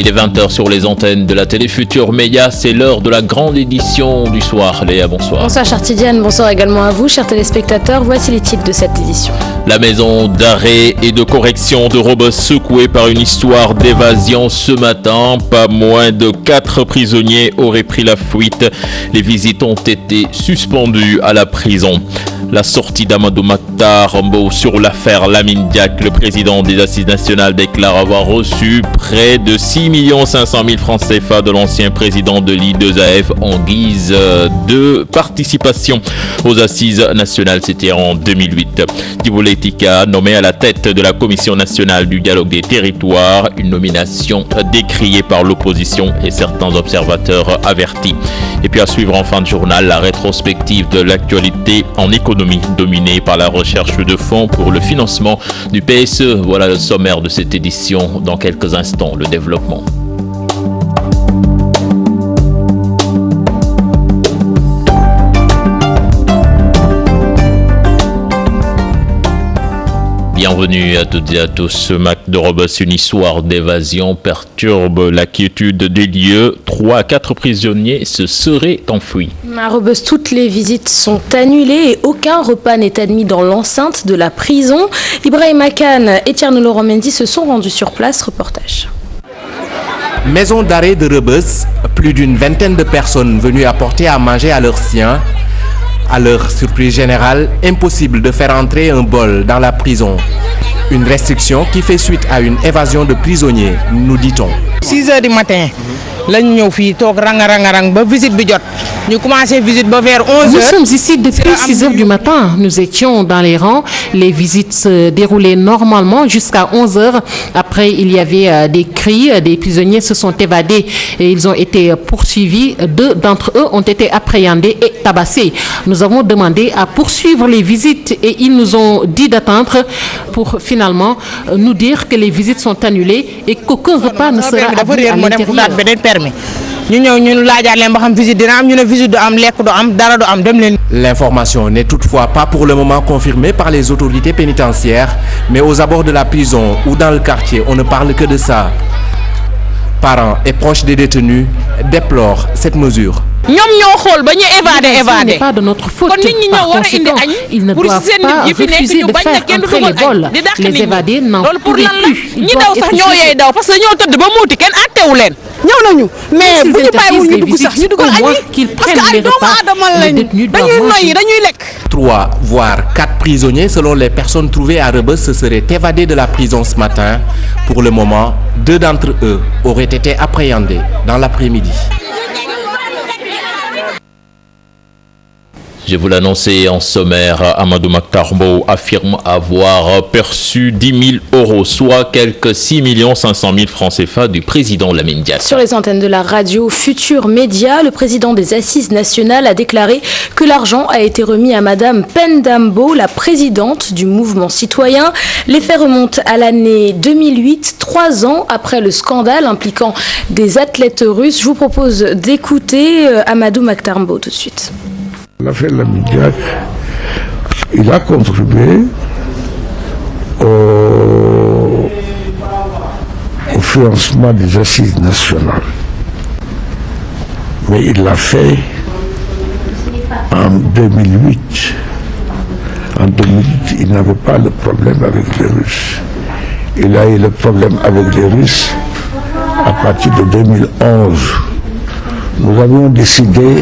Il est 20h sur les antennes de la télé Futur Média. C'est l'heure de la grande édition du soir. Léa, bonsoir. Bonsoir chère Tidiane, bonsoir également à vous, chers téléspectateurs. Voici les titres de cette édition. La maison d'arrêt et de correction de Rebeuss secouée par une histoire d'évasion ce matin. Pas moins de 4 prisonniers auraient pris la fuite. Les visites ont été suspendues à la prison. La sortie d'Amadou Makhtar Mbow sur l'affaire Lamine Diack. Le président des Assises nationales déclare avoir reçu près de 6 500 000 francs CFA de l'ancien président de l'I2AF en guise de participation aux Assises nationales. C'était en 2008. Djibo Leyti Ka nommé à la tête de la Commission nationale du dialogue des territoires. Une nomination décriée par l'opposition et certains observateurs avertis. Et puis à suivre en fin de journal, la rétrospective de l'actualité en économie dominée par la recherche de fonds pour le financement du PSE. Voilà le sommaire de cette édition. Dans quelques instants, le développement. Bienvenue à toutes et à tous. Ce Mac de Rebeuss, une histoire d'évasion perturbe la quiétude des lieux. 3 à 4 prisonniers se seraient enfuis. À Rebeuss, toutes les visites sont annulées et aucun repas n'est admis dans l'enceinte de la prison. Ibrahima Kane et Thierno Laurent Mendy se sont rendus sur place. Reportage. Maison d'arrêt de Rebeuss, plus d'une vingtaine de personnes venues apporter à manger à leurs siens. À leur surprise générale, impossible de faire entrer un bol dans la prison. Une restriction qui fait suite à une évasion de prisonniers, nous dit-on. 6 heures du matin, nous sommes ici depuis 6 heures du matin. Nous étions dans les rangs. Les visites se déroulaient normalement jusqu'à 11 heures. Après, il y avait des cris. Des prisonniers se sont évadés et ils ont été poursuivis. 2 d'entre eux ont été appréhendés et tabassés. Nous avons demandé à poursuivre les visites et ils nous ont dit d'attendre pour finalement nous dire que les visites sont annulées et qu'aucun repas ne sera admis à l'intérieur. L'information n'est toutefois pas pour le moment confirmée par les autorités pénitentiaires, mais aux abords de la prison ou dans le quartier, on ne parle que de ça. Parents et proches des détenus déplorent cette mesure. Ce n'est pas de notre faute. Par conséquent, ils ne doivent pas refuser de faire entrer les bols. Les évadés n'en pourraient plus. Ils doivent être jugés. Mais s'ils interdisent les visites, au moins qu'ils prennent les repas, les détenus doivent manger. 3 voire 4 prisonniers selon les personnes trouvées à Rebeuss se seraient évadés de la prison ce matin. Pour le moment, 2 d'entre eux auraient été appréhendés dans l'après-midi. Je vous l'annonçais en sommaire, Amadou Makhtar Mbow affirme avoir perçu 10 000 euros, soit quelques 6 500 000 francs CFA du président Lamine Diack. Sur les antennes de la radio Futur Média, le président des Assises nationales a déclaré que l'argent a été remis à Madame Penda Mbow, la présidente du mouvement citoyen. Les faits remontent à l'année 2008, 3 ans après le scandale impliquant des athlètes russes. Je vous propose d'écouter Amadou Makhtar Mbow tout de suite. L'affaire Lamine Diack, il a contribué au financement des Assises nationales. Mais il l'a fait en 2008. En 2008, il n'avait pas le problème avec les Russes. Il a eu le problème avec les Russes à partir de 2011. Nous avions décidé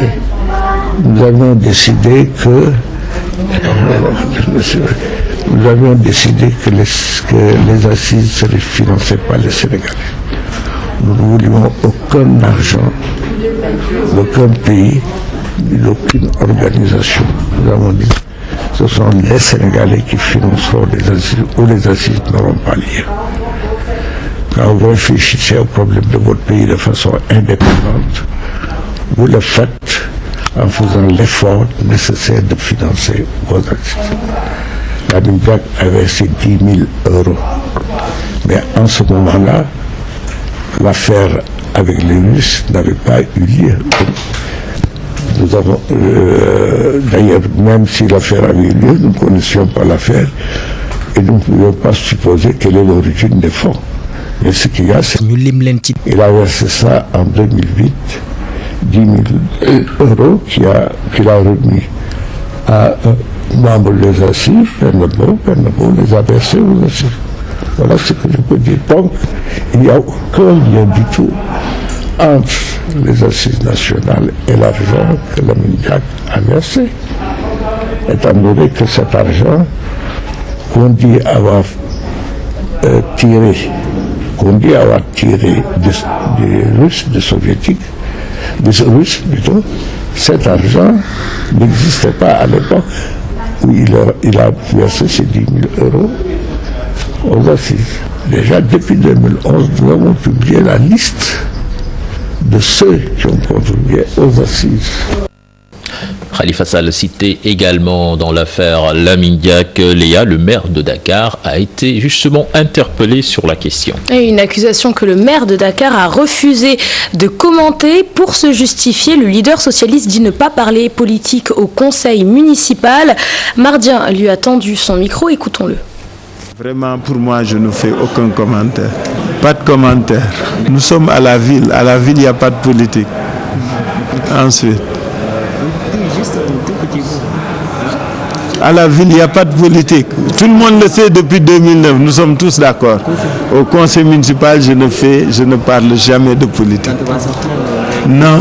que les assises seraient financées par les Sénégalais. Nous ne voulions aucun argent d'aucun pays, d'aucune organisation. Nous avons dit que ce sont les Sénégalais qui financeront les assises ou les assises n'auront pas lieu. Quand vous réfléchissez au problème de votre pays de façon indépendante, vous le faites en faisant l'effort nécessaire de financer vos actions. Lamine Diack avait ces 10 000 euros. Mais en ce moment-là, l'affaire avec les Russes n'avait pas eu lieu. Nous avons, d'ailleurs, même si l'affaire avait eu lieu, nous ne connaissions pas l'affaire et nous ne pouvions pas supposer quelle est l'origine des fonds. Mais ce qu'il y a, c'est qu'il a versé ça en 2008, 10 000 euros qu'il a remis à un membre des assises, Pernabo les a versés aux assises. Voilà ce que je peux dire. Donc, il n'y a aucun lien du tout entre les assises nationales et l'argent que Lamine Diack a versé. Étant donné que cet argent qu'on dit avoir tiré des Russes, des Soviétiques, des Russes plutôt, cet argent n'existait pas à l'époque où il a versé ces 10 000 euros aux assises. Déjà depuis 2011, nous avons publié la liste de ceux qui ont contribué aux assises. Khalifa Sall cité également dans l'affaire Lamine Diack. Léa, le maire de Dakar, a été justement interpellé sur la question. Et une accusation que le maire de Dakar a refusé de commenter. Pour se justifier, le leader socialiste dit ne pas parler politique au conseil municipal. Mardien lui a tendu son micro, écoutons-le. Vraiment, pour moi, je ne fais aucun commentaire. Pas de commentaire. Nous sommes à la ville. À la ville, il n'y a pas de politique. Ensuite. À la ville, il n'y a pas de politique. Tout le monde le sait depuis 2009. Nous sommes tous d'accord. Au conseil municipal, je ne parle jamais de politique. Non.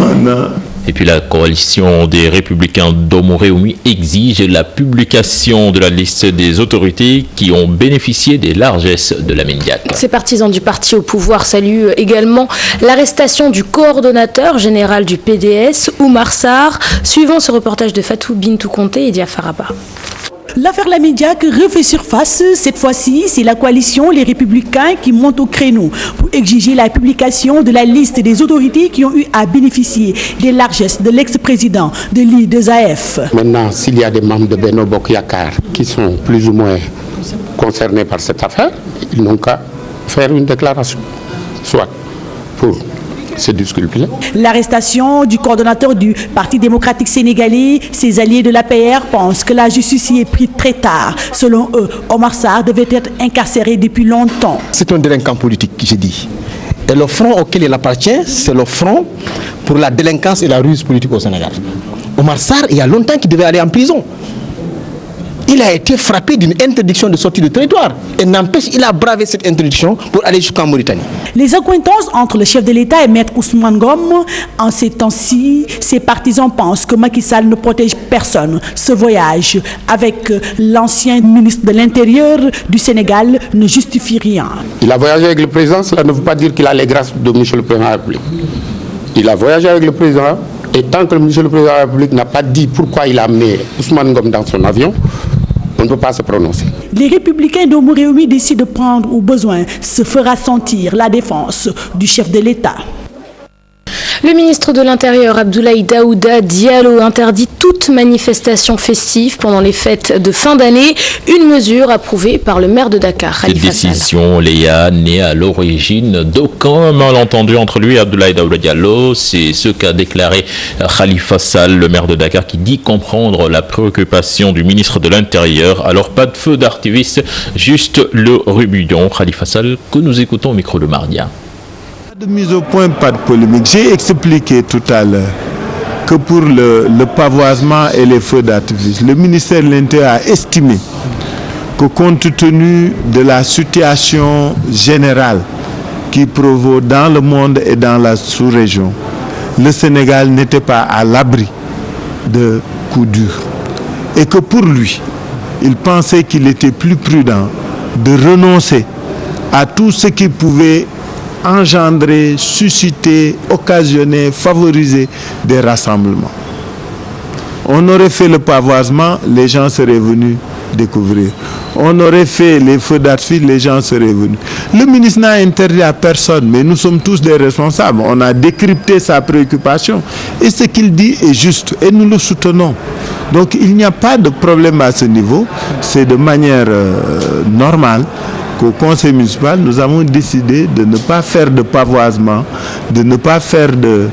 Et puis la coalition des Républicains d'Omoréoumi exige la publication de la liste des autorités qui ont bénéficié des largesses de Lamine Diack. Ces partisans du parti au pouvoir saluent également l'arrestation du coordonnateur général du PDS, Oumar Sarr. Suivant ce reportage de Fatou Bintou Conté et Diafaraba. L'affaire Lamine Diack refait surface. Cette fois-ci, c'est la coalition Les Républicains qui monte au créneau pour exiger la publication de la liste des autorités qui ont eu à bénéficier des largesses de l'ex-président de l'IAAF. Maintenant, s'il y a des membres de Benno Bokk Yakaar qui sont plus ou moins concernés par cette affaire, ils n'ont qu'à faire une déclaration, soit pour se disculper. L'arrestation du coordonnateur du Parti démocratique sénégalais, ses alliés de l'APR pensent que la justice y est prise très tard. Selon eux, Oumar Sarr devait être incarcéré depuis longtemps. C'est un délinquant politique, je dis. Et le front auquel il appartient, c'est le front pour la délinquance et la ruse politique au Sénégal. Oumar Sarr, il y a longtemps qu'il devait aller en prison. Il a été frappé d'une interdiction de sortie du territoire. Et n'empêche, il a bravé cette interdiction pour aller jusqu'en Mauritanie. Les accointances entre le chef de l'État et Maître Ousmane Ngom, en ces temps-ci, ses partisans pensent que Macky Sall ne protège personne. Ce voyage avec l'ancien ministre de l'Intérieur du Sénégal ne justifie rien. Il a voyagé avec le président, cela ne veut pas dire qu'il a les grâces de M. le Président de la République. Il a voyagé avec le président, et tant que M. le Président de la République n'a pas dit pourquoi il a amené Ousmane Ngom dans son avion, on ne peut pas se prononcer. Les Républicains d'Omoréoumi décident de prendre au besoin, se fera sentir la défense du chef de l'État. Le ministre de l'Intérieur, Abdoulaye Daouda Diallo, interdit toute manifestation festive pendant les fêtes de fin d'année. Une mesure approuvée par le maire de Dakar, Cette décision, Léa, naît à l'origine d'aucun malentendu entre lui et Abdoulaye Daouda Diallo. C'est ce qu'a déclaré Khalifa Sall, le maire de Dakar, qui dit comprendre la préoccupation du ministre de l'Intérieur. Alors, pas de feu d'artifice, juste le rébellion. Khalifa Sall, que nous écoutons au micro de Mardia. Pas de mise au point, pas de polémique. J'ai expliqué tout à l'heure que pour le pavoisement et les feux d'artifice, le ministère de l'Intérieur a estimé que compte tenu de la situation générale qui prévaut dans le monde et dans la sous-région, le Sénégal n'était pas à l'abri de coups durs. Et que pour lui, il pensait qu'il était plus prudent de renoncer à tout ce qui pouvait engendrer, susciter, occasionner, favoriser des rassemblements. On aurait fait le pavoisement, les gens seraient venus découvrir. On aurait fait les feux d'artifice, les gens seraient venus. Le ministre n'a interdit à personne, mais nous sommes tous des responsables. On a décrypté sa préoccupation et ce qu'il dit est juste et nous le soutenons. Donc il n'y a pas de problème à ce niveau. C'est de manière normale qu'au conseil municipal, nous avons décidé de ne pas faire de pavoisement, de ne pas faire de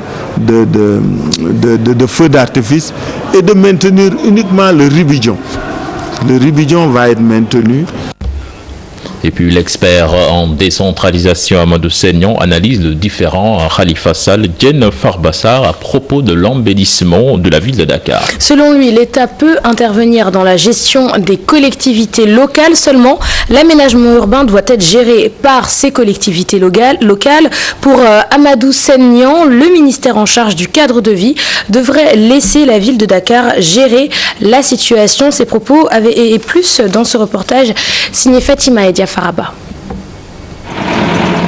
feux d'artifice et de maintenir uniquement le ribidjon. Le ribidjon va être maintenu. Et puis l'expert en décentralisation Amadou Seignon analyse le différend Khalifa Sall, Diène Farbassar à propos de l'embellissement de la ville de Dakar. Selon lui, l'État peut intervenir dans la gestion des collectivités locales. Seulement, l'aménagement urbain doit être géré par ces collectivités locales. Pour Amadou Seignon, le ministère en charge du cadre de vie devrait laisser la ville de Dakar gérer la situation. Ces propos et plus dans ce reportage signé Fatima Edia Faraba.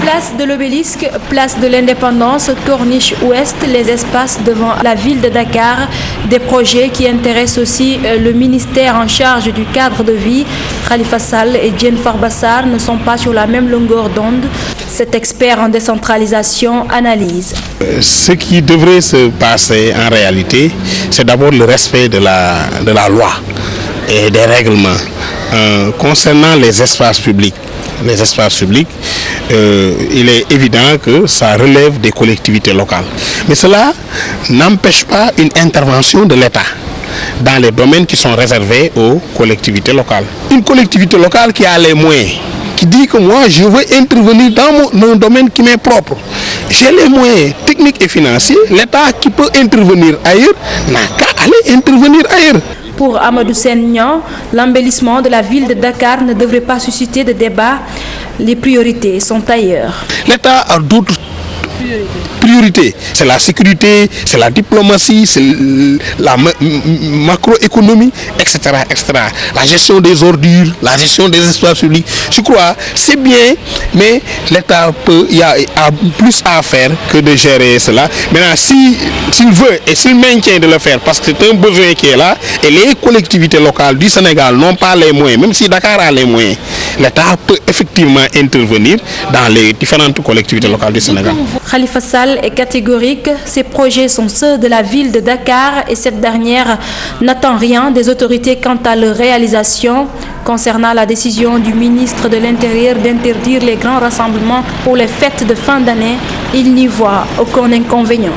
Place de l'Obélisque, place de l'Indépendance, Corniche Ouest, les espaces devant la ville de Dakar, des projets qui intéressent aussi le ministère en charge du cadre de vie. Khalifa Sall et Diène Farbassar ne sont pas sur la même longueur d'onde. Cet expert en décentralisation analyse. Ce qui devrait se passer en réalité, c'est d'abord le respect de la loi et des règlements. Concernant les espaces publics, il est évident que ça relève des collectivités locales. Mais cela n'empêche pas une intervention de l'État dans les domaines qui sont réservés aux collectivités locales. Une collectivité locale qui a les moyens, qui dit que moi je veux intervenir dans un domaine qui m'est propre. J'ai les moyens techniques et financiers, l'État qui peut intervenir ailleurs n'a qu'à aller intervenir ailleurs. Pour Amadou Seignon, l'embellissement de la ville de Dakar ne devrait pas susciter de débat. Les priorités sont ailleurs. L'État a d'autres priorités. C'est la sécurité, c'est la diplomatie, c'est la macroéconomie, etc., etc. La gestion des ordures, la gestion des espaces publics. Je crois c'est bien, mais l'État a plus à faire que de gérer cela. Maintenant, s'il veut et s'il maintient de le faire, parce que c'est un besoin qui est là, et les collectivités locales du Sénégal n'ont pas les moyens, même si Dakar a les moyens, l'État peut effectivement intervenir dans les différentes collectivités locales du Sénégal. Khalifa Sall est catégorique. Ces projets sont ceux de la ville de Dakar et cette dernière n'attend rien des autorités quant à leur réalisation. Concernant la décision du ministre de l'Intérieur d'interdire les grands rassemblements pour les fêtes de fin d'année, il n'y voit aucun inconvénient.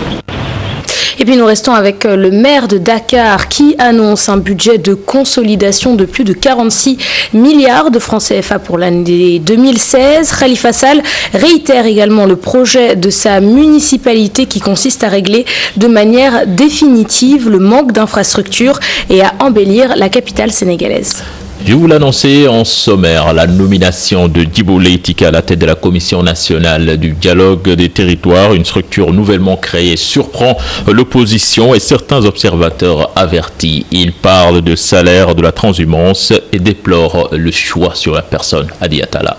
Et puis nous restons avec le maire de Dakar qui annonce un budget de consolidation de plus de 46 milliards de francs CFA pour l'année 2016. Khalifa Sall réitère également le projet de sa municipalité qui consiste à régler de manière définitive le manque d'infrastructures et à embellir la capitale sénégalaise. Je vous l'annonçais en sommaire, la nomination de Djibo Leyti Ka à la tête de la Commission nationale du dialogue des territoires, une structure nouvellement créée, surprend l'opposition et certains observateurs avertis. Ils parlent de salaire de la transhumance et déplorent le choix sur la personne. Adi Atala.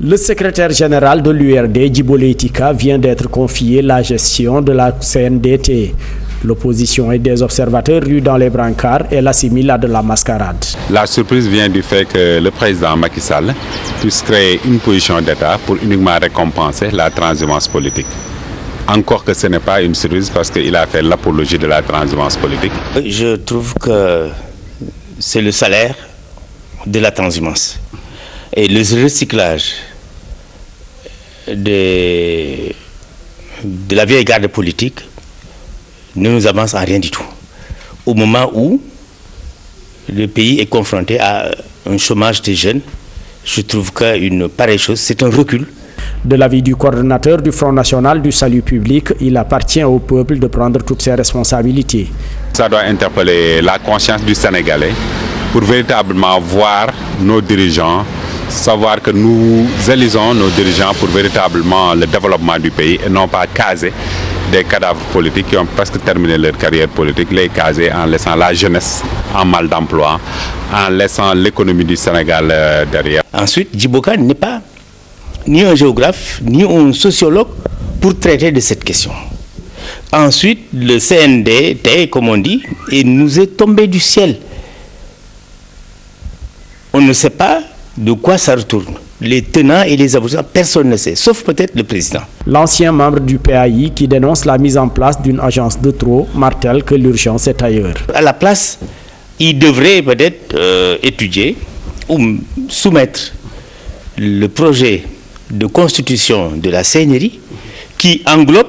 Le secrétaire général de l'URD, Djibo Leyti Ka, vient d'être confié la gestion de la CNDT. L'opposition et des observateurs ruent dans les brancards et l'assimilent à de la mascarade. La surprise vient du fait que le président Macky Sall puisse créer une position d'État pour uniquement récompenser la transhumance politique. Encore que ce n'est pas une surprise parce qu'il a fait l'apologie de la transhumance politique. Je trouve que c'est le salaire de la transhumance. Et le recyclage de la vieille garde politique ne nous avance en rien du tout. Au moment où le pays est confronté à un chômage des jeunes, je trouve qu'une pareille chose, c'est un recul. De l'avis du coordonnateur du Front National du Salut Public, il appartient au peuple de prendre toutes ses responsabilités. Ça doit interpeller la conscience du Sénégalais pour véritablement voir nos dirigeants, savoir que nous élisons nos dirigeants pour véritablement le développement du pays et non pas caser des cadavres politiques qui ont presque terminé leur carrière politique, les caser en laissant la jeunesse en mal d'emploi, en laissant l'économie du Sénégal derrière. Ensuite, Djibo Ka n'est pas ni un géographe, ni un sociologue pour traiter de cette question. Ensuite, le CNDT, comme on dit, nous est tombé du ciel. On ne sait pas de quoi ça retourne. Les tenants et les aboutissants, personne ne sait, sauf peut-être le président. L'ancien membre du PAI qui dénonce la mise en place d'une agence de trop martèle que l'urgence est ailleurs. À la place, il devrait peut-être étudier ou soumettre le projet de constitution de la CNRI qui englobe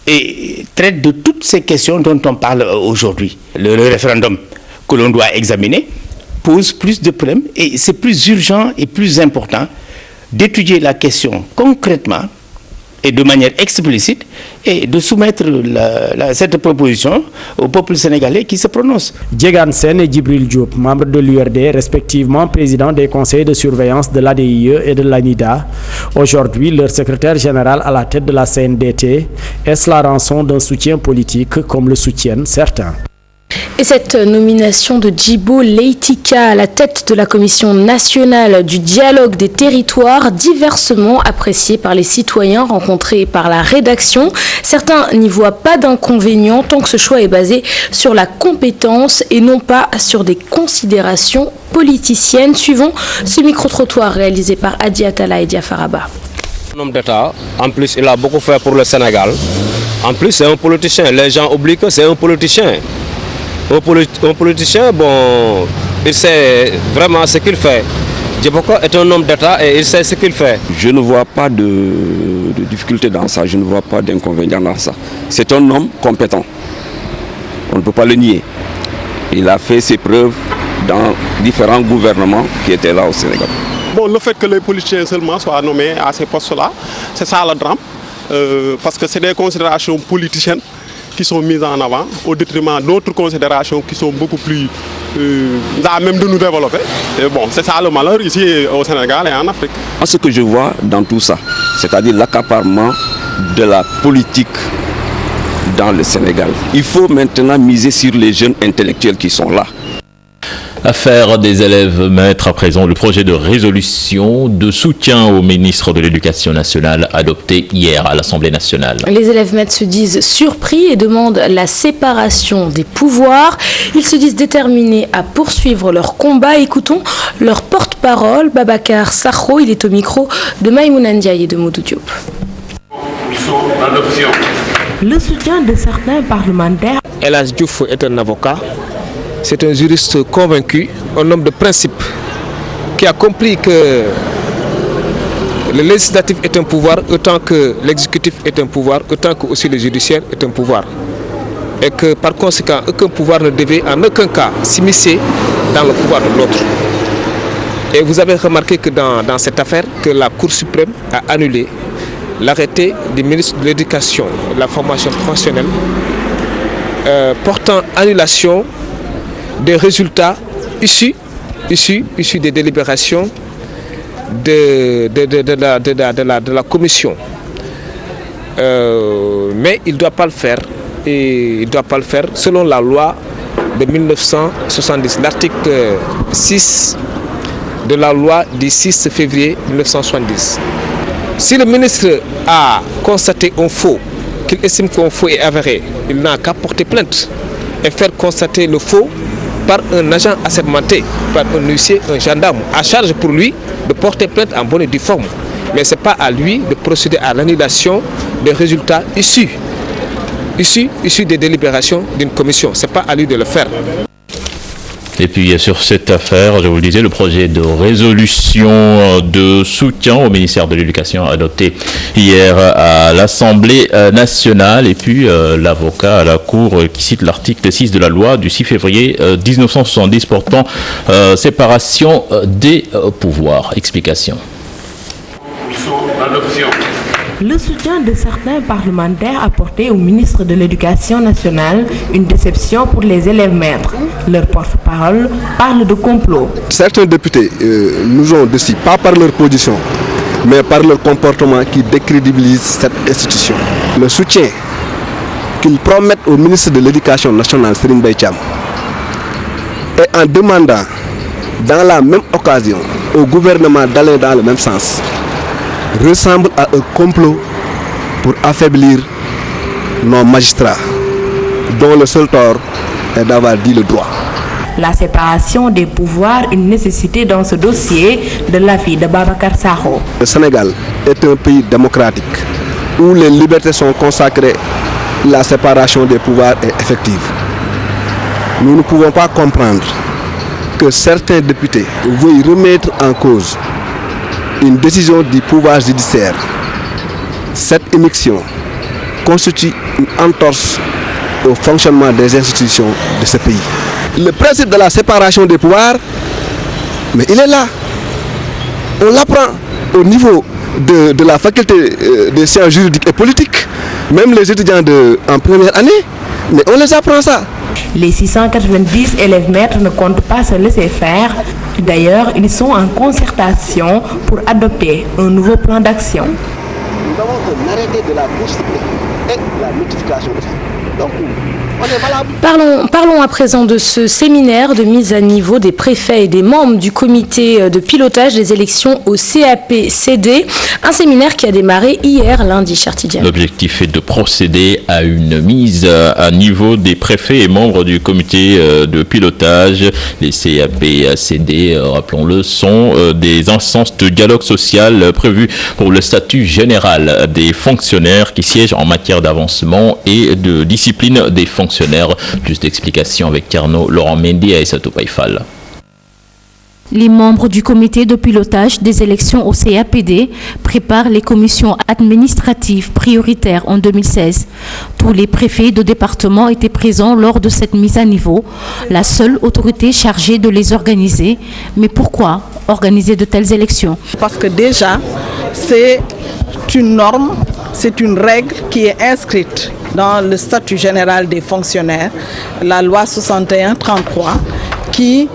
et traite de toutes ces questions dont on parle aujourd'hui. Le référendum que l'on doit examiner, pose plus de problèmes et c'est plus urgent et plus important d'étudier la question concrètement et de manière explicite et de soumettre cette proposition au peuple sénégalais qui se prononce. Djegan Sen et Djibril Diop, membres de l'URD, respectivement présidents des conseils de surveillance de l'ADIE et de l'ANIDA. Aujourd'hui, leur secrétaire général à la tête de la CNDT, est-ce la rançon d'un soutien politique comme le soutiennent certains? Et cette nomination de Djibo Leyti Ka à la tête de la Commission nationale du dialogue des territoires, diversement appréciée par les citoyens rencontrés par la rédaction. Certains n'y voient pas d'inconvénient tant que ce choix est basé sur la compétence et non pas sur des considérations politiciennes. Suivons ce micro-trottoir réalisé par Adi Atala et Diafaraba. Un homme d'État, en plus il a beaucoup fait pour le Sénégal. En plus c'est un politicien, les gens oublient que c'est un politicien. Un politicien, bon, il sait vraiment ce qu'il fait. Djibo est un homme d'État et il sait ce qu'il fait. Je ne vois pas de difficulté dans ça, je ne vois pas d'inconvénient dans ça. C'est un homme compétent, on ne peut pas le nier. Il a fait ses preuves dans différents gouvernements qui étaient là au Sénégal. Bon, le fait que les politiciens seulement soient nommés à ces postes-là, c'est ça le drame, parce que c'est des considérations politiciennes qui sont mises en avant au détriment d'autres considérations qui sont beaucoup plus à même de nous développer. Et bon, c'est ça le malheur ici au Sénégal et en Afrique. Ce que je vois dans tout ça, c'est-à-dire l'accaparement de la politique dans le Sénégal. Il faut maintenant miser sur les jeunes intellectuels qui sont là. Affaire des élèves maîtres à présent, le projet de résolution de soutien au ministre de l'Éducation nationale adopté hier à l'Assemblée nationale. Les élèves maîtres se disent surpris et demandent la séparation des pouvoirs. Ils se disent déterminés à poursuivre leur combat. Écoutons leur porte-parole, Babacar Sakho. Il est au micro de Maïmouna Ndiaye et de Modou Diop. Le soutien de certains parlementaires. Elas Diouf est un avocat. C'est un juriste convaincu, un homme de principe, qui a compris que le législatif est un pouvoir, autant que l'exécutif est un pouvoir, autant que aussi le judiciaire est un pouvoir. Et que par conséquent, aucun pouvoir ne devait en aucun cas s'immiscer dans le pouvoir de l'autre. Et vous avez remarqué que dans cette affaire, que la Cour suprême a annulé l'arrêté du ministre de l'Éducation et de la formation professionnelle portant annulation des résultats issus des délibérations de la commission. Mais il ne doit pas le faire. Et il ne doit pas le faire selon la loi de 1970, l'article 6 de la loi du 6 février 1970. Si le ministre a constaté un faux, qu'il estime qu'un faux est avéré, il n'a qu'à porter plainte et faire constater le faux par un agent assermenté, par un huissier, un gendarme, à charge pour lui de porter plainte en bonne et due forme. Mais ce n'est pas à lui de procéder à l'annulation des résultats issus des délibérations d'une commission. Ce n'est pas à lui de le faire. Et puis sur cette affaire, je vous le disais, le projet de résolution de soutien au ministère de l'Éducation adopté hier à l'Assemblée nationale. Et puis l'avocat à la Cour qui cite l'article 6 de la loi du 6 février 1970 portant séparation des pouvoirs. Explication. Le soutien de certains parlementaires apporté au ministre de l'Éducation nationale, une déception pour les élèves maîtres. Leur porte-parole parle de complot. Certains députés nous ont déçus, pas par leur position, mais par leur comportement qui décrédibilise cette institution. Le soutien qu'ils promettent au ministre de l'Éducation nationale, Serigne Mbaye Thiam, et en demandant dans la même occasion au gouvernement d'aller dans le même sens, ressemble à un complot pour affaiblir nos magistrats, dont le seul tort est d'avoir dit le droit. La séparation des pouvoirs, une nécessité dans ce dossier, de l'avis de Babacar Sakho. Le Sénégal est un pays démocratique où les libertés sont consacrées, la séparation des pouvoirs est effective. Nous ne pouvons pas comprendre que certains députés veuillent remettre en cause une décision du pouvoir judiciaire. Cette émission constitue une entorse au fonctionnement des institutions de ce pays. Le principe de la séparation des pouvoirs Mais il est là. On l'apprend au niveau de la faculté des sciences juridiques et politiques, même les étudiants en première année, mais on les apprend ça. Les 690 élèves maîtres ne comptent pas se laisser faire. D'ailleurs, ils sont en concertation pour adopter un nouveau plan d'action. Nous avons l'arrêté de la bourse et la notification de ça. Donc, on est valable. Parlons à présent de ce séminaire de mise à niveau des préfets et des membres du comité de pilotage des élections au CAP-CD. Un séminaire qui a démarré hier lundi, Chartidiane. L'objectif est de procéder à une mise à niveau des préfets et membres du comité de pilotage. Les CAP-CD, rappelons-le, sont des instances de dialogue social prévues pour le statut général des fonctionnaires qui siègent en matière d'avancement et de discipline des fonctionnaires. Plus d'explications avec Carnot, Laurent Mendy et Sato Paifal. Les membres du comité de pilotage des élections au CAPD préparent les commissions administratives prioritaires en 2016. Tous les préfets de département étaient présents lors de cette mise à niveau, la seule autorité chargée de les organiser. Mais pourquoi organiser de telles élections? Parce que déjà, c'est une norme, c'est une règle qui est inscrite dans le statut général des fonctionnaires, la loi 61-33, qui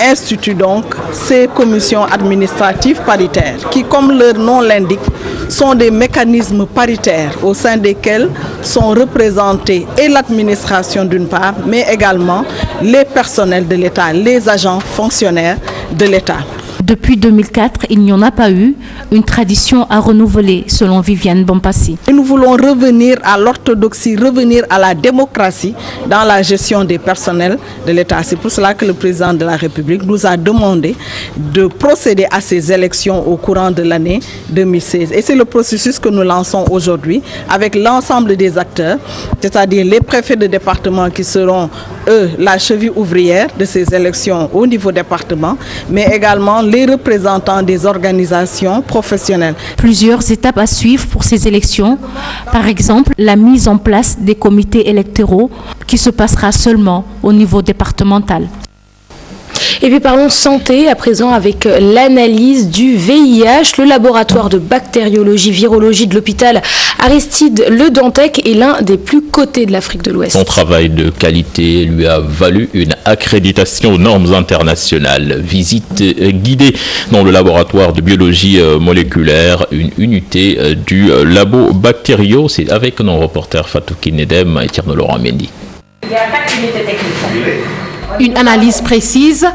institue donc ces commissions administratives paritaires, qui, comme leur nom l'indique, sont des mécanismes paritaires au sein desquels sont représentés et l'administration d'une part, mais également les personnels de l'État, les agents fonctionnaires de l'État. Depuis 2004, il n'y en a pas eu, une tradition à renouveler, selon Viviane Bompassi. Et nous voulons revenir à l'orthodoxie, revenir à la démocratie dans la gestion des personnels de l'État. C'est pour cela que le président de la République nous a demandé de procéder à ces élections au courant de l'année 2016. Et c'est le processus que nous lançons aujourd'hui avec l'ensemble des acteurs, c'est-à-dire les préfets de département qui seront, eux, la cheville ouvrière de ces élections au niveau département, mais également les représentants des organisations professionnelles. Plusieurs étapes à suivre pour ces élections. Par exemple, la mise en place des comités électoraux qui se passera seulement au niveau départemental. Et puis parlons santé à présent avec l'analyse du VIH. Le laboratoire de bactériologie, virologie de l'hôpital Aristide Le Dantec est l'un des plus cotés de l'Afrique de l'Ouest. Son travail de qualité lui a valu une accréditation aux normes internationales. Visite guidée dans le laboratoire de biologie moléculaire, une unité du labo bactériaux. C'est avec nos reporters Fatou Kinedem et Tierno Laurent Mendy. Il y a 4 unités techniques. Une analyse précise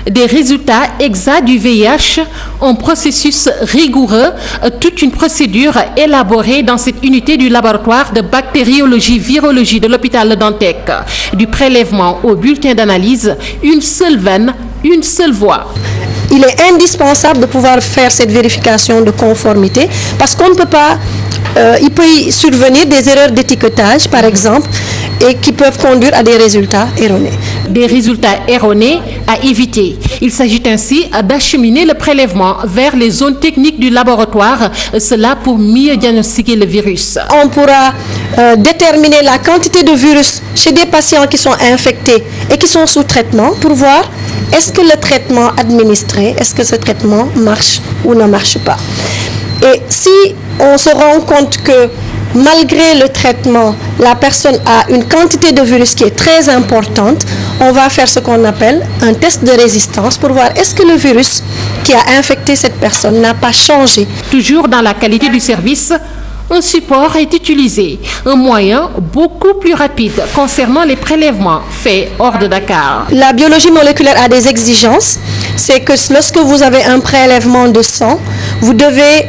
des résultats exacts du VIH, un processus rigoureux, toute une procédure élaborée dans cette unité du laboratoire de bactériologie, virologie de l'hôpital Le Dantec. Du prélèvement au bulletin d'analyse, une seule veine, une seule voie. Il est indispensable de pouvoir faire cette vérification de conformité parce qu'on ne peut pas, il peut y survenir des erreurs d'étiquetage par exemple et qui peuvent conduire à des résultats erronés. Des résultats erronés à éviter. Il s'agit ainsi d'acheminer le prélèvement vers les zones techniques du laboratoire, cela pour mieux diagnostiquer le virus. On pourra déterminer la quantité de virus chez des patients qui sont infectés et qui sont sous traitement pour voir est-ce que le traitement administré, est-ce que ce traitement marche ou ne marche pas. Et si on se rend compte que malgré le traitement, la personne a une quantité de virus qui est très importante, on va faire ce qu'on appelle un test de résistance pour voir est-ce que le virus qui a infecté cette personne n'a pas changé. Toujours dans la qualité du service, un support est utilisé, un moyen beaucoup plus rapide concernant les prélèvements faits hors de Dakar. La biologie moléculaire a des exigences, c'est que lorsque vous avez un prélèvement de sang, vous devez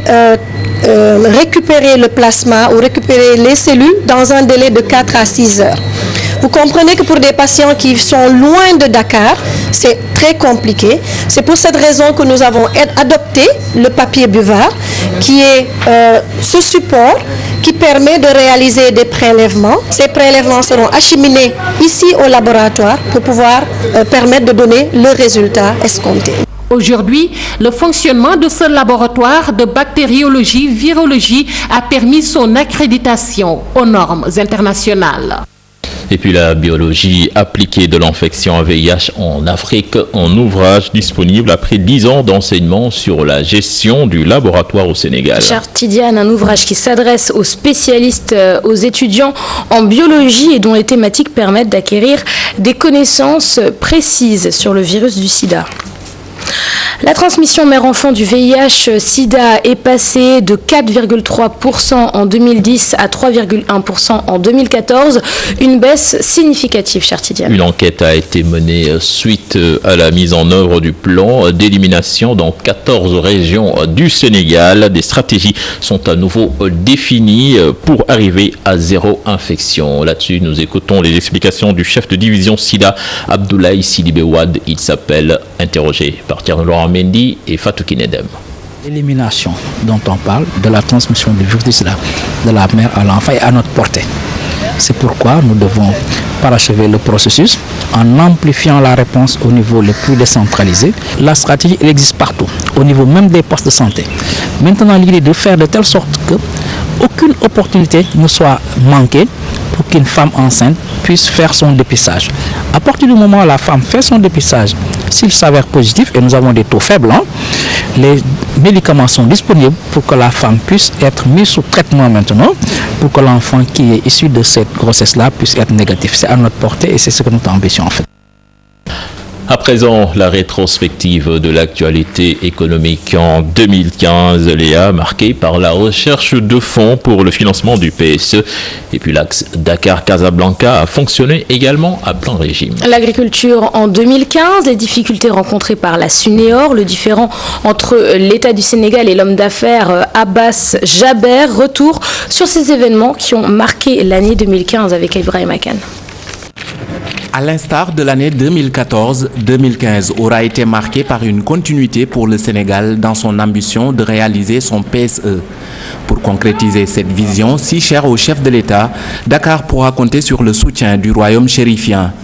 récupérer le plasma ou récupérer les cellules dans un délai de 4 à 6 heures. Vous comprenez que pour des patients qui sont loin de Dakar, c'est très compliqué. C'est pour cette raison que nous avons adopté le papier buvard, qui est ce support qui permet de réaliser des prélèvements. Ces prélèvements seront acheminés ici au laboratoire pour pouvoir permettre de donner le résultat escompté. Aujourd'hui, le fonctionnement de ce laboratoire de bactériologie, virologie a permis son accréditation aux normes internationales. Et puis la biologie appliquée de l'infection à VIH en Afrique, un ouvrage disponible après 10 ans d'enseignement sur la gestion du laboratoire au Sénégal. Chartidiane, un ouvrage qui s'adresse aux spécialistes, aux étudiants en biologie et dont les thématiques permettent d'acquérir des connaissances précises sur le virus du sida. La transmission mère-enfant du VIH-Sida est passée de 4,3% en 2010 à 3,1% en 2014, une baisse significative, Chartidiane. Une enquête a été menée suite à la mise en œuvre du plan d'élimination dans 14 régions du Sénégal. Des stratégies sont à nouveau définies pour arriver à zéro infection. Là-dessus, nous écoutons les explications du chef de division Sida, Abdoulaye Sidibé Wade. Il s'appelle interrogé par Laurent Mendy et Fatou Kinedem. L'élimination dont on parle, de la transmission du virus du sida de la mère à l'enfant est à notre portée. C'est pourquoi nous devons parachever le processus en amplifiant la réponse au niveau le plus décentralisé. La stratégie elle existe partout, au niveau même des postes de santé. Maintenant, l'idée est de faire de telle sorte que aucune opportunité ne soit manquée pour qu'une femme enceinte puisse faire son dépistage. À partir du moment où la femme fait son dépistage, s'il s'avère positif, et nous avons des taux faibles, les médicaments sont disponibles pour que la femme puisse être mise sous traitement maintenant, pour que l'enfant qui est issu de cette grossesse-là puisse être négatif. C'est à notre portée et c'est ce que notre ambition en fait. À présent, la rétrospective de l'actualité économique en 2015, Léa, marquée par la recherche de fonds pour le financement du PSE. Et puis l'axe Dakar-Casablanca a fonctionné également à plein régime. L'agriculture en 2015, les difficultés rencontrées par la Sunéor, le différend entre l'État du Sénégal et l'homme d'affaires Abbas Jaber, retour sur ces événements qui ont marqué l'année 2015 avec Ibrahim Akan. À l'instar de l'année 2014, 2015 aura été marquée par une continuité pour le Sénégal dans son ambition de réaliser son PSE. Pour concrétiser cette vision si chère au chef de l'État, Dakar pourra compter sur le soutien du royaume chérifien.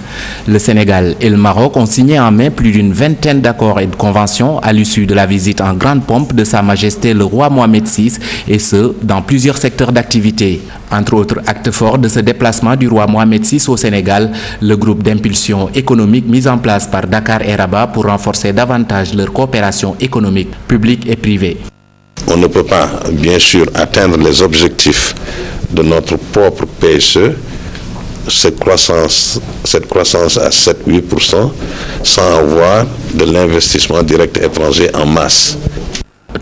Le Sénégal et le Maroc ont signé en mai plus d'une vingtaine d'accords et de conventions à l'issue de la visite en grande pompe de Sa Majesté le roi Mohamed VI, et ce, dans plusieurs secteurs d'activité. Entre autres actes forts de ce déplacement du roi Mohamed VI au Sénégal, le groupe d'impulsion économique mis en place par Dakar et Rabat pour renforcer davantage leur coopération économique publique et privée. On ne peut pas, bien sûr, atteindre les objectifs de notre propre PSE, cette croissance à 7-8%, sans avoir de l'investissement direct étranger en masse.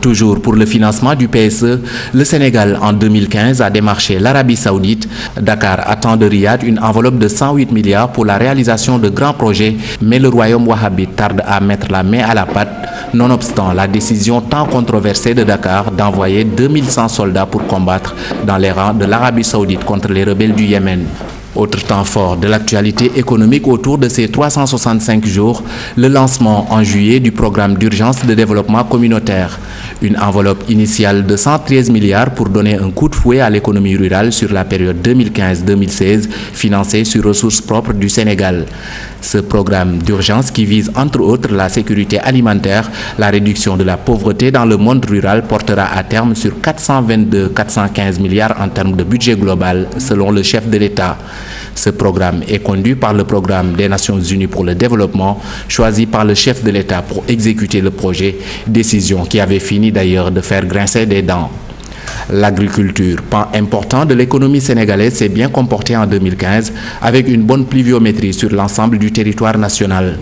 Toujours pour le financement du PSE, le Sénégal en 2015 a démarché l'Arabie Saoudite. Dakar attend de Riyad une enveloppe de 108 milliards pour la réalisation de grands projets, mais le royaume wahhabite tarde à mettre la main à la pâte, nonobstant la décision tant controversée de Dakar d'envoyer 2100 soldats pour combattre dans les rangs de l'Arabie Saoudite contre les rebelles du Yémen. Autre temps fort de l'actualité économique autour de ces 365 jours, le lancement en juillet du programme d'urgence de développement communautaire. Une enveloppe initiale de 113 milliards pour donner un coup de fouet à l'économie rurale sur la période 2015-2016, financée sur ressources propres du Sénégal. Ce programme d'urgence qui vise entre autres la sécurité alimentaire, la réduction de la pauvreté dans le monde rural portera à terme sur 422-415 milliards en termes de budget global, selon le chef de l'État. Ce programme est conduit par le programme des Nations Unies pour le développement, choisi par le chef de l'État pour exécuter le projet, décision qui avait fini d'ailleurs de faire grincer des dents. L'agriculture, pan important de l'économie sénégalaise, s'est bien comportée en 2015 avec une bonne pluviométrie sur l'ensemble du territoire national.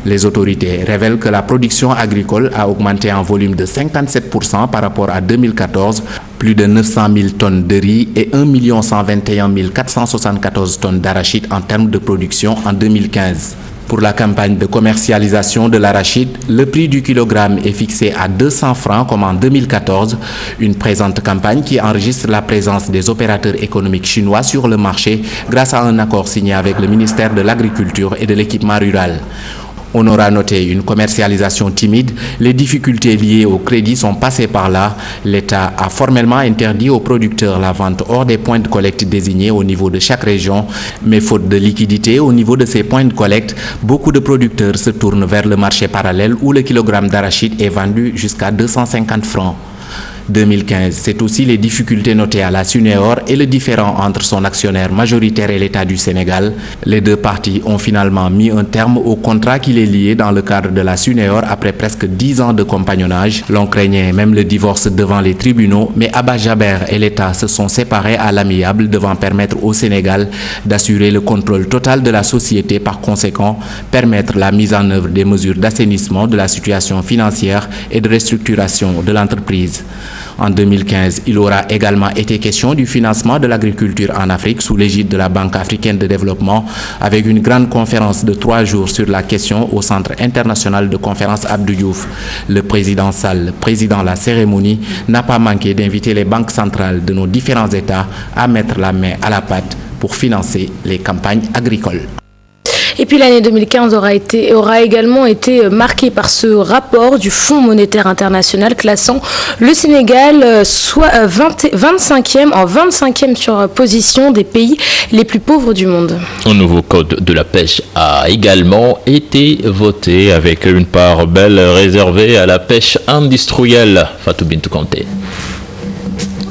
Les autorités révèlent que la production agricole a augmenté en volume de 57% par rapport à 2014, plus de 900 000 tonnes de riz et 1 121 474 tonnes d'arachide en termes de production en 2015. Pour la campagne de commercialisation de l'arachide, le prix du kilogramme est fixé à 200 francs comme en 2014, une présente campagne qui enregistre la présence des opérateurs économiques chinois sur le marché grâce à un accord signé avec le ministère de l'Agriculture et de l'Équipement rural. On aura noté une commercialisation timide, les difficultés liées au crédit sont passées par là. L'État a formellement interdit aux producteurs la vente hors des points de collecte désignés au niveau de chaque région, mais faute de liquidité au niveau de ces points de collecte, beaucoup de producteurs se tournent vers le marché parallèle où le kilogramme d'arachide est vendu jusqu'à 250 francs. 2015. C'est aussi les difficultés notées à la SUNEOR et le différend entre son actionnaire majoritaire et l'État du Sénégal. Les deux parties ont finalement mis un terme au contrat qui les liait dans le cadre de la SUNEOR après presque 10 ans de compagnonnage. L'on craignait même le divorce devant les tribunaux, mais Abba Jaber et l'État se sont séparés à l'amiable devant permettre au Sénégal d'assurer le contrôle total de la société, par conséquent permettre la mise en œuvre des mesures d'assainissement de la situation financière et de restructuration de l'entreprise. En 2015, il aura également été question du financement de l'agriculture en Afrique sous l'égide de la Banque africaine de développement, avec une grande conférence de 3 jours sur la question au Centre international de conférence Abdou Diouf. Le président Sall, président de la cérémonie, n'a pas manqué d'inviter les banques centrales de nos différents États à mettre la main à la pâte pour financer les campagnes agricoles. Et puis l'année 2015 aura également été marquée par ce rapport du Fonds monétaire international classant le Sénégal soit 25e sur position des pays les plus pauvres du monde. Un nouveau code de la pêche a également été voté avec une part belle réservée à la pêche industrielle. Fatou Bintou Kanté.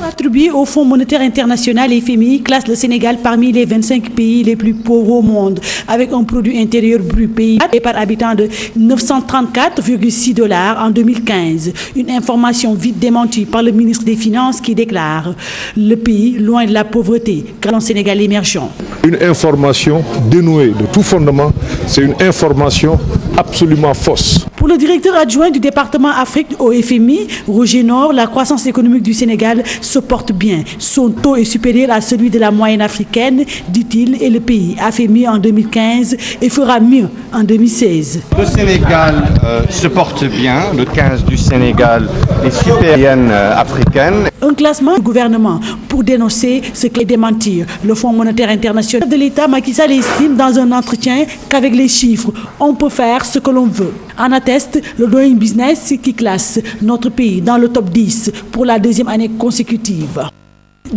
Attribué au Fonds monétaire international, FMI classe le Sénégal parmi les 25 pays les plus pauvres au monde, avec un produit intérieur brut PIB par habitant de 934,6 $ en 2015. Une information vite démentie par le ministre des Finances qui déclare le pays loin de la pauvreté, car le Sénégal émergent. Une information dénuée de tout fondement, c'est une information absolument fausse. Pour le directeur adjoint du département Afrique au FMI, Roger Nord, la croissance économique du Sénégal se porte bien. Son taux est supérieur à celui de la moyenne africaine, dit-il, et le pays a fait mieux en 2015 et fera mieux en 2016. Le Sénégal se porte bien. Le 15 du Sénégal est supérieur africaine. Un classement du gouvernement pour dénoncer ce qui est démentir. Le Fonds monétaire international de l'État, Macky Sall, estime dans un entretien qu'avec les chiffres, on peut faire ce que l'on veut. En atteste le Doing Business qui classe notre pays dans le top 10 pour la deuxième année consécutive.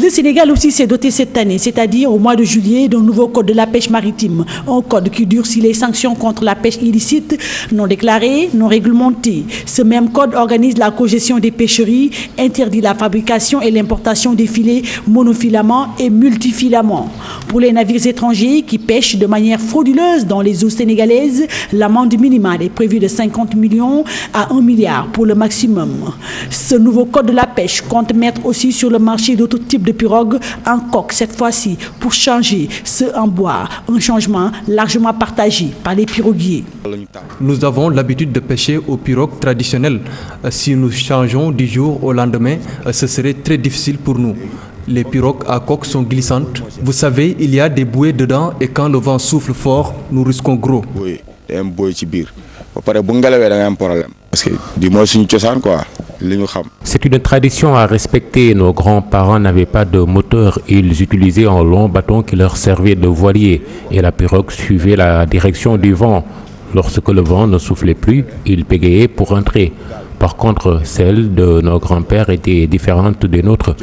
Le Sénégal aussi s'est doté cette année, c'est-à-dire au mois de juillet, d'un nouveau code de la pêche maritime. Un code qui durcit les sanctions contre la pêche illicite, non déclarée, non réglementée. Ce même code organise la cogestion des pêcheries, interdit la fabrication et l'importation des filets monofilaments et multifilaments. Pour les navires étrangers qui pêchent de manière frauduleuse dans les eaux sénégalaises, l'amende minimale est prévue de 50 millions à 1 milliard pour le maximum. Ce nouveau code de la pêche compte mettre aussi sur le marché d'autres types de pirogues en coque cette fois-ci pour changer ceux en bois, un changement largement partagé par les piroguiers. Nous avons l'habitude de pêcher aux pirogues traditionnelles. Si nous changeons du jour au lendemain, ce serait très difficile pour nous. Les pirogues à coque sont glissantes. Vous savez, il y a des bouées dedans et quand le vent souffle fort, nous risquons gros. Oui, il y a un bouée qui bire. Parce que dis-moi c'est une chose quoi. C'est une tradition à respecter. Nos grands-parents n'avaient pas de moteur. Ils utilisaient un long bâton qui leur servait de voilier. Et la pirogue suivait la direction du vent. Lorsque le vent ne soufflait plus, ils bégayaient pour entrer. Par contre, celle de nos grands-pères était différente des nôtres.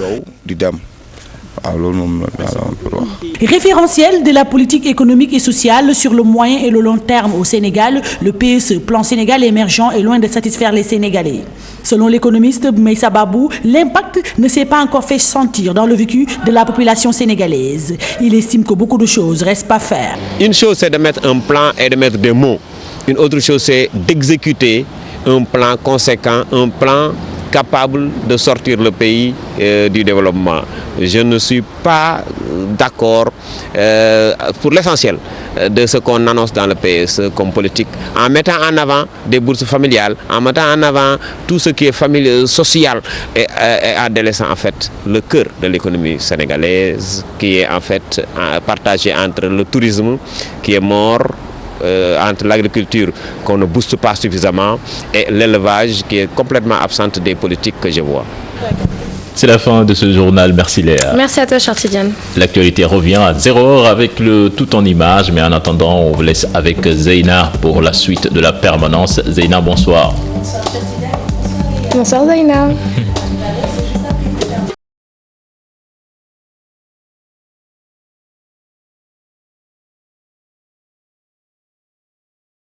Référentiel de la politique économique et sociale sur le moyen et le long terme au Sénégal, le PSE, Plan Sénégal émergent, est loin de satisfaire les Sénégalais. Selon l'économiste Meissa Babou, l'impact ne s'est pas encore fait sentir dans le vécu de la population sénégalaise. Il estime que beaucoup de choses restent à faire. Une chose, c'est de mettre un plan et de mettre des mots. Une autre chose, c'est d'exécuter un plan conséquent, un plan capable de sortir le pays du développement. Je ne suis pas d'accord pour l'essentiel de ce qu'on annonce dans le PSE comme politique, en mettant en avant des bourses familiales, en mettant en avant tout ce qui est social et en délaissant en fait le cœur de l'économie sénégalaise qui est en fait partagé entre le tourisme qui est mort, entre l'agriculture qu'on ne booste pas suffisamment et l'élevage qui est complètement absente des politiques que je vois. C'est la fin de ce journal. Merci Léa. Merci à toi, Chartidiane. L'actualité revient à 0h avec le tout en images, mais en attendant, on vous laisse avec Zeyna pour la suite de la permanence. Zeyna, bonsoir. Bonsoir Zeyna.